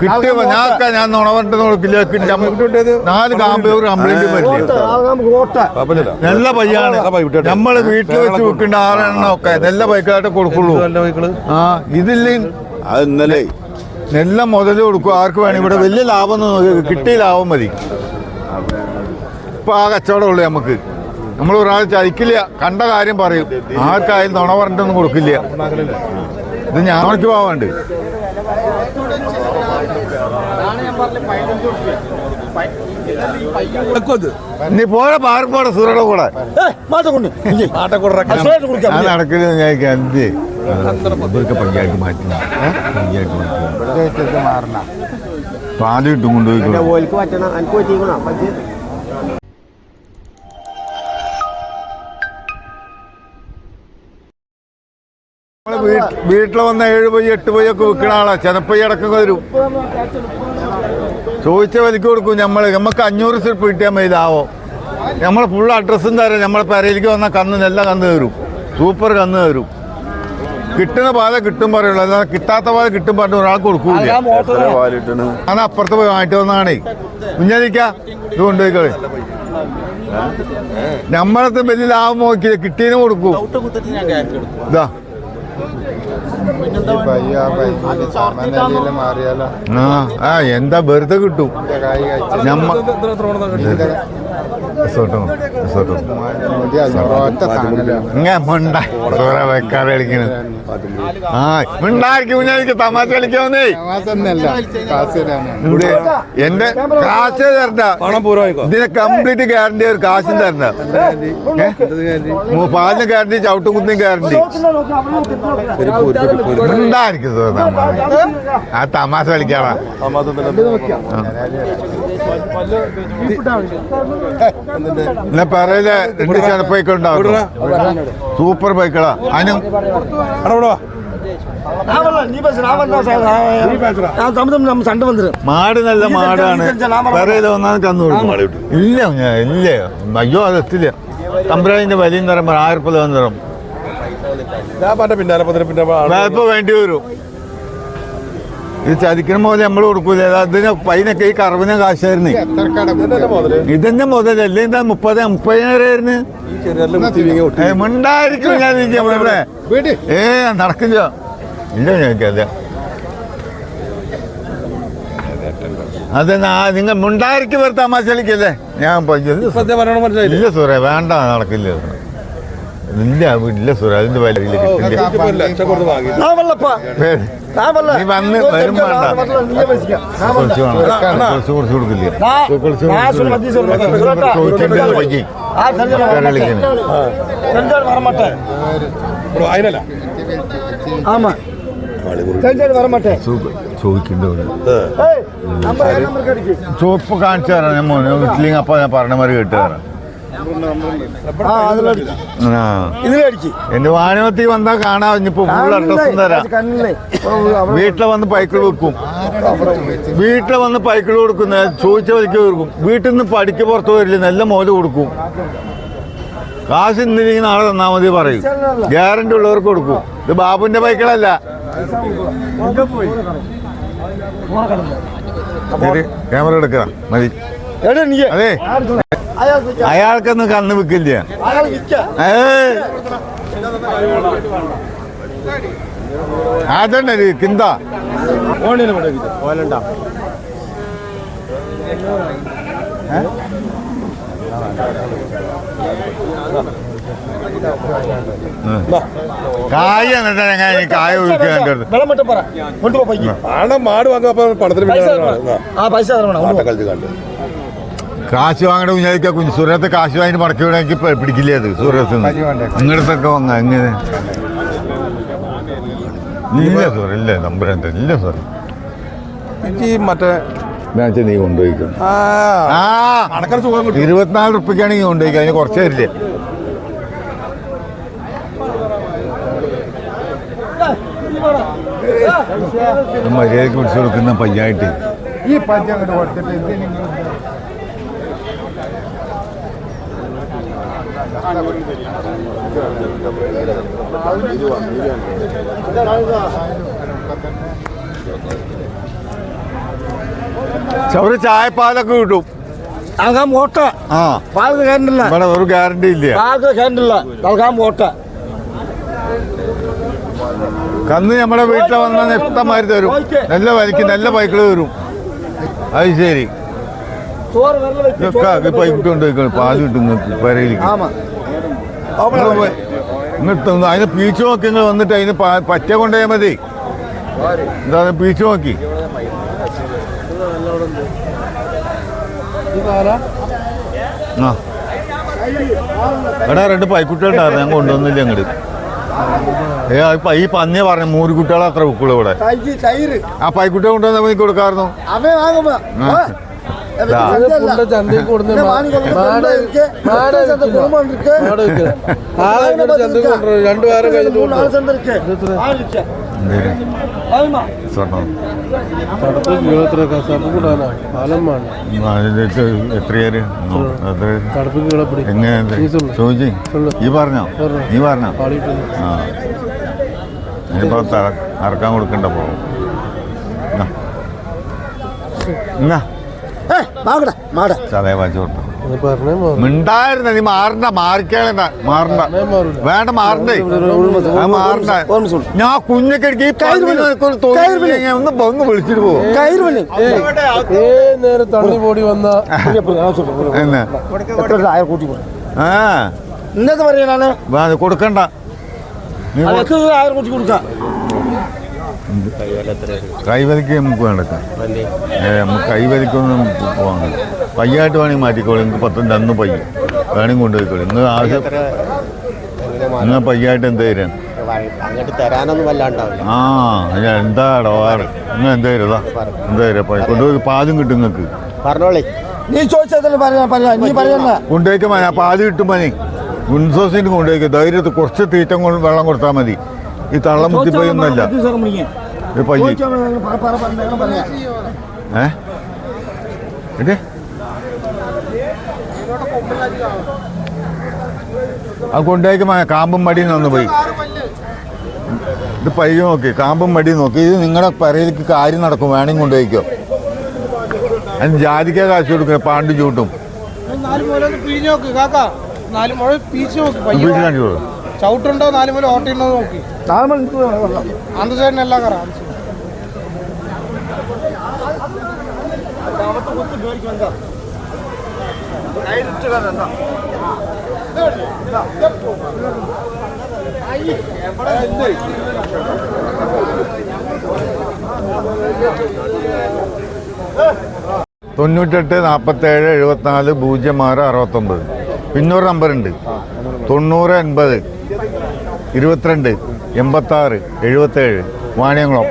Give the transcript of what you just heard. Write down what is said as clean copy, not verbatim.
കിട്ടിയപ്പോ ഞാൻ നുണവരണ്ട് നോക്കില്ല 4 കാമ്പൂർ കംപ്ലൈന്റ് നല്ല പയ്യാണ്. നമ്മള് വീട്ടിൽ വെച്ച് വെക്കേണ്ട 6 എണ്ണം ഒക്കെ നല്ല ബൈക്കായിട്ട് കൊടുക്കുള്ളൂ. ഇതില്ലേ അത് ഇന്നലെ നല്ല മുതൽ കൊടുക്കും ആർക്ക് വേണം. ഇവിടെ വലിയ ലാഭം കിട്ടിയ ലാഭം മതി. ഇപ്പൊ ആ കച്ചവടമുള്ളൂ നമുക്ക്. നമ്മൾ ഒരാൾ ചതിക്കില്ല, കണ്ട കാര്യം പറയും. ആർക്കായാലും നുണ പറഞ്ഞിട്ടൊന്നും കൊടുക്കില്ല. ഇത് ഞാനക്ക് പോവാണ്ട് നീ പോയ പാർക്കോടെ സൂര്യയുടെ കൂടെ നടക്കില്ല. ഞാൻ എന്ത് ഇവർക്ക് പഞ്ചായത്ത് മാറ്റുന്ന പാല് കിട്ടും കൊണ്ടുപോയി. വീട്ടിൽ വന്ന 7 പൈ 8 പൈയൊക്കെ വിൽക്കണ ആളാ. ചെനപ്പൈ അടക്കം വരും. ചോദിച്ച വിലക്ക് കൊടുക്കും. നമുക്ക് 500 സ്റ്റെപ്പ് കിട്ടിയാൽ മതി ലാഭം. നമ്മളെ ഫുൾ അഡ്രസ്സും തരാം. നമ്മളെ പെരയിലേക്ക് വന്നാൽ നല്ല കന്ന് തരും. സൂപ്പർ കന്ന് തരും. കിട്ടുന്ന പാല കിട്ടും പറയുള്ളൂ. അല്ലാതെ കിട്ടാത്ത പാല കിട്ടും പറഞ്ഞു ഒരാൾ കൊടുക്കൂല. അത് അപ്പുറത്ത് പോയി വാങ്ങിട്ട് വന്നാണേ. കുഞ്ഞാലിക്ക ഇത് കൊണ്ടുപോയിക്കളെ. നമ്മളത്തെ വലിയ ലാഭം നോക്കിയില്ല, കിട്ടിയതിന് കൊടുക്കും. ഇതാ എന്താ വെറുതെ കിട്ടും. തമാശ കളിക്കാവുന്നേ. എന്റെ കാശ് തരണ്ട, ഇതിനെ കംപ്ലീറ്റ് ഗ്യാരണ്ടി. കാശും തരണ്ട. പാലിന് ഗ്യാരണ്ടി, ചവിട്ടുകുത്തിനും ഗ്യാരണ്ടി. ഉണ്ടായിരിക്കും ആ തമാശ കളിക്കാറാ. എന്നാ പറയില്ലേ 2 ചെനപ്പൈക്കൾ ഉണ്ടാവും. സൂപ്പർ ബൈക്കളാ. അതിനും മാട് നല്ല മാടാണ്. പറയില്ല ഒന്നാമത് കന്നു കൊടുക്കും. ഇല്ല ഇല്ല അയ്യോ അതെത്തില്ല. തമ്പുരാനിന്റെ വലിയ തരം 1000 രൂപ തരം ഇപ്പൊ വേണ്ടി വരും. ഇത് ചതിക്കണ പോലെ നമ്മൾ കൊടുക്കൂല. അതിന് പൈനൊക്കെ ഈ കറവിന് കാശായിരുന്നു. ഇതന്നെ മുതലല്ലേ. എന്താ 30,000 മിണ്ടായിരിക്കും. ഞാൻ ഇവിടെ നടക്കില്ല. ഇല്ല ഞങ്ങൾക്കല്ല. അതെന്നാ നിങ്ങൾ മുണ്ടായിരിക്കും. വേറെ തമാശ കളിക്കല്ലേ. ഞാൻ ഇല്ല സൂര്യ വേണ്ട, നടക്കില്ല. ഇല്ല ഇല്ല സൂര്യ. അതിന്റെ വില കിട്ടില്ല. നീ വന്ന് വരും വേണ്ട. കുറച്ച് കൊടുക്കില്ല. ചോപ്പ് കാണിച്ചു തരാം. ഞാൻ മോനെ വീട്ടിലേക്ക് അപ്പൊ ഞാൻ പറഞ്ഞ മാതിരി കേട്ട് തരാം. എന്റെ വാഹനത്തിൽ വന്നാ കാണാം. ഇനിയിപ്പോ ഫുൾ അഡ്രസ്സും തരാം. വീട്ടിൽ വന്ന് പൈക്കിൾ വെക്കും. വീട്ടിൽ വന്ന് പൈക്കിൾ കൊടുക്കുന്ന ചോദിച്ച വഴിക്ക് കൊടുക്കും. വീട്ടിൽ നിന്ന് പഠിക്ക് പുറത്ത് വരില്ല. നല്ല മോല് കൊടുക്കും. കാശ് ഇന്നില്ലെങ്കിൽ നാളെ തന്നാ മതി പറയും. ഗ്യാരണ്ടി ഉള്ളവർക്ക് കൊടുക്കും. ഇത് ബാബുവിന്റെ ബൈക്കുകളല്ല. ക്യാമറ എടുക്കുക മതി. അതെ അയാൾക്കൊന്നും കന്ന് വിൽക്കില്ല. അതന്നെ കിന്താ കായ കായ മാട് വാങ്ങാൻ പണത്തിന് കാശ് വാങ്ങണ കുഞ്ഞാലിക്ക കുഞ്ഞ് സൂര്യത്തെ കാശ് വാങ്ങി മടക്കി വിടാൻ എനിക്ക് പിടിക്കില്ലേ. അത് സൂര്യത്ത് നിങ്ങടത്തൊക്കെ വന്ന എങ്ങനെ ഇല്ല സൂര്യ. ഇല്ല നമ്പരെന്താ ഇല്ല സൂര്യ. മറ്റേ നീ കൊണ്ടുപോയിക്കും. 24 റുപ്യക്കാണെങ്കിൽ കൊണ്ടുപോയിക്കും. അതിന് കുറച്ച് തരില്ലേ. മര്യാദക്ക് പിടിച്ചു കൊടുക്കുന്ന പഞ്ചായത്ത് ഈ പഞ്ചായത്ത് കൊടുത്തിട്ട് ഒരു ചായപ്പാലൊക്കെ കിട്ടും. നൽകാൻ വോട്ട ആ പാലത്ത് കയറില്ല, ഇവിടെ ഒരു ഗ്യാരണ്ടി ഇല്ല. പാലത്ത് കയറില്ല, നൽകാൻ വോട്ട. കന്ന് നമ്മുടെ വീട്ടിൽ വന്നാൽ ഇഷ്ടമാതിരി തരും. നല്ല വലിക്ക് നല്ല പൈക്കിള് വരും. അത് ശരി. ചോറ് വെള്ളം വെച്ച് ഇതൊക്കെ പൈക്കിട്ടുണ്ട് പാല് കിട്ടും നിങ്ങൾക്ക് പെരയിലേക്ക്. ആമാ ഇങ്ങോട്ട് അതിന് പീച്ച് നോക്കി നിങ്ങൾ വന്നിട്ട് അതിന് പച്ച കൊണ്ടുപോയാൽ മതി. എന്താ പീച്ച് നോക്കി. ആ എടാ 2 പൈക്കുട്ടികളുണ്ടായിരുന്നു, ഞാൻ കൊണ്ടുവന്നില്ല അങ്ങോട്ട്. ഈ പന്നിയെ പറഞ്ഞു 3 കുട്ടികളെ അത്ര ഉക്കുള്ളൂ ഇവിടെ. തൈര് ആ പൈക്കുട്ടിയെ കൊണ്ടുവന്ന എനിക്ക് കൊടുക്കാറുന്നു. അവ വാങ്ങുമ്പോ എത്രയാര് എങ്ങനെ ചോദിച്ചു? ഈ പറഞ്ഞോ? നീ പറഞ്ഞോ? ആ ഇനിയിപ്പോ അറക്കാൻ കൊടുക്കണ്ട പോകും. ചതയ വാച്ചോട്ട മിണ്ടായിരുന്ന നീ മാറണ്ട, മാറിക്കേളണ്ട, മാറണ്ട, വേണ്ട, മാറണ്ടേ, അത് മാറണ്ട. ഞാൻ കുഞ്ഞൊക്കെ ഒന്ന് വിളിച്ചിട്ട് പോകും. തള്ളി പോടി വന്ന എന്നെ ഇന്നത്തെ പറയാനാണ് കൊടുക്കണ്ട. നീ കൂട്ടി കൊടുക്കാം. കൈവലിക്ക് നമുക്ക് വേണ്ടക്കാം. നമുക്ക് കൈവലിക്കൊന്നും പോകാൻ പയ്യായിട്ട് വേണമെങ്കിൽ മാറ്റിക്കോളൂ. നിങ്ങൾക്ക് 10 പയ്യ വേണമെങ്കിൽ കൊണ്ടുപോയിക്കോളൂ. നിങ്ങൾ ആവശ്യം നിങ്ങൾ പയ്യായിട്ട് എന്ത് തരാൻ? ആ എന്താ ഇടപാട്? നിങ്ങൾ എന്താ തരുതാ? എന്താ തരാ? കൊണ്ടുപോയി പാലും കിട്ടും നിങ്ങൾക്ക്. പറഞ്ഞോളേ, നീ ചോദിച്ചതല്ലേ പറയാ, നീ പറയുന്ന കൊണ്ടുപോയിക്കാൻ മതി. ആ പാല് കിട്ടും മതി. ഗുൺസോസിന് കൊണ്ടുപോയിക്കുക. ധൈര്യത്തിൽ കുറച്ച് തീറ്റ വെള്ളം കൊടുത്താൽ മതി. ഈ തള്ളം മുത്തിപ്പോയൊന്നുമല്ല ഇത് പയ്യ. അത് കൊണ്ടുപോയിക്കുമ്പോ കാമ്പും മടിയിൽ നിന്ന് പോയി. ഇത് പയ്യ നോക്കി, കാമ്പും മടിയും നോക്കി. ഇത് നിങ്ങളുടെ പെരയിലേക്ക് കാര്യം നടക്കും. വേണമെങ്കിൽ കൊണ്ടുപോയിക്കോ. അതിന് ജാതിക്ക കാശ് കൊടുക്കുക. പാണ്ട് ചൂട്ടും ചവിട്ടുണ്ടോ 4 മുല ഓട്ടയുണ്ടോ നോക്കി അന്ത സൈഡിനെല്ലാം കയറാം. തൊണ്ണൂറ്റെട്ട് 47 74 06 69. പിന്നൊരു നമ്പറുണ്ട് 90 80 22 86 77 വാണിയംകുളം.